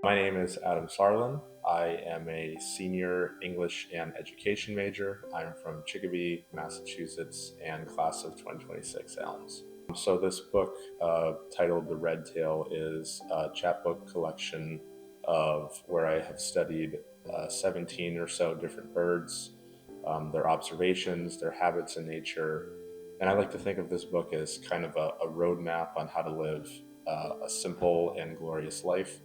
My name is Adam Sarlan. I am a senior English and education major. I'm from Chicopee, Massachusetts, and class of 2026 Elms. So this book, titled The Red Tail, is a chapbook collection of where I have studied 17 or so different birds, their observations, their habits in nature. And I like to think of this book as kind of a roadmap on how to live a simple and glorious life.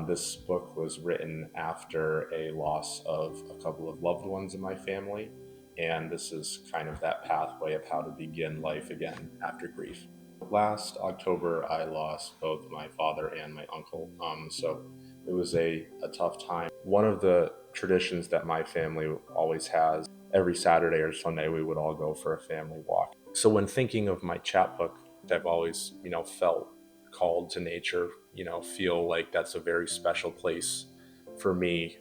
This book was written after a loss of a couple of loved ones in my family, and this is kind of that pathway of how to begin life again after grief. Last October, I lost both my father and my uncle, so it was a tough time. One of the traditions that my family always has, every Saturday or Sunday, we would all go for a family walk. So when thinking of my chapbook, I've always, felt called to nature, feel like that's a very special place for me.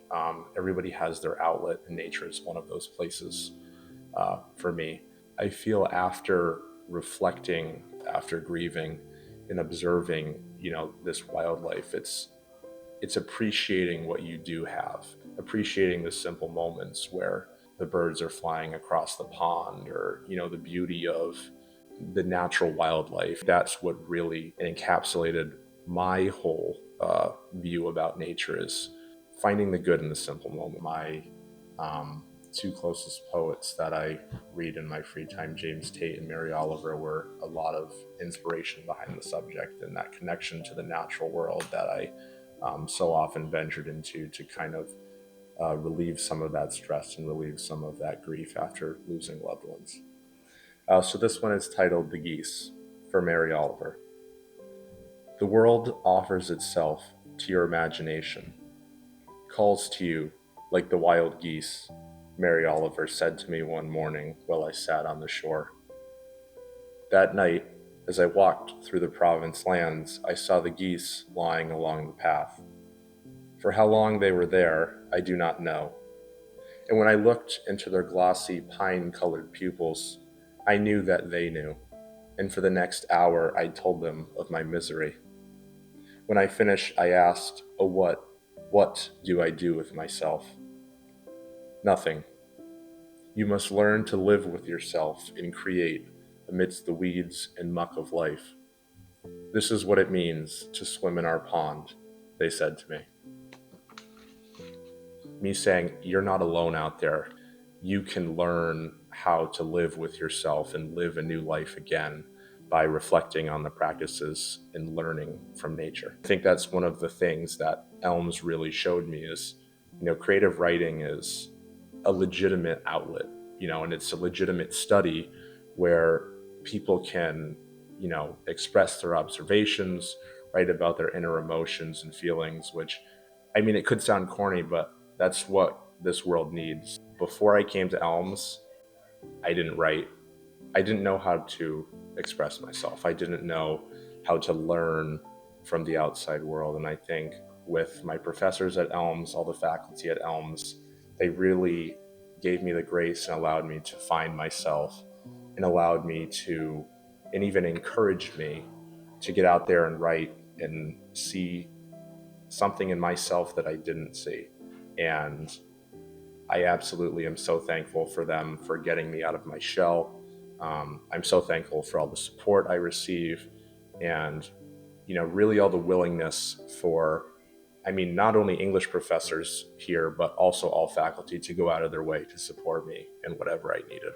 Everybody has their outlet, and nature is one of those places for me. I feel after reflecting, after grieving, and observing, this wildlife, it's appreciating what you do have, appreciating the simple moments where the birds are flying across the pond, or the beauty of the natural wildlife. That's what really encapsulated my whole view about nature, is finding the good in the simple moment. My two closest poets that I read in my free time, James Tate and Mary Oliver, were a lot of inspiration behind the subject, and that connection to the natural world that I so often ventured into to kind of relieve some of that stress and relieve some of that grief after losing loved ones. So this one is titled The Geese, for Mary Oliver. The world offers itself to your imagination, calls to you like the wild geese, Mary Oliver said to me one morning while I sat on the shore. That night, as I walked through the province lands, I saw the geese lying along the path. For how long they were there, I do not know. And when I looked into their glossy, pine-colored pupils, I knew that they knew, and for the next hour I told them of my misery. When I finished, I asked, "Oh, what do I do with myself?" Nothing. You must learn to live with yourself and create amidst the weeds and muck of life. This is what it means to swim in our pond, they said to me. Me saying, you're not alone out there. You can learn how to live with yourself and live a new life again by reflecting on the practices and learning from nature. I think that's one of the things that Elms really showed me is, creative writing is a legitimate outlet, and it's a legitimate study where people can, express their observations, write about their inner emotions and feelings, which, it could sound corny, but that's what this world needs. Before I came to Elms, I didn't write. I didn't know how to express myself. I didn't know how to learn from the outside world. And I think with my professors at Elms, all the faculty at Elms, they really gave me the grace and allowed me to find myself, and allowed me to, and even encouraged me to get out there and write and see something in myself that I didn't see. And I absolutely am so thankful for them for getting me out of my shell. I'm so thankful for all the support I receive, and really all the willingness for, not only English professors here, but also all faculty to go out of their way to support me in whatever I needed.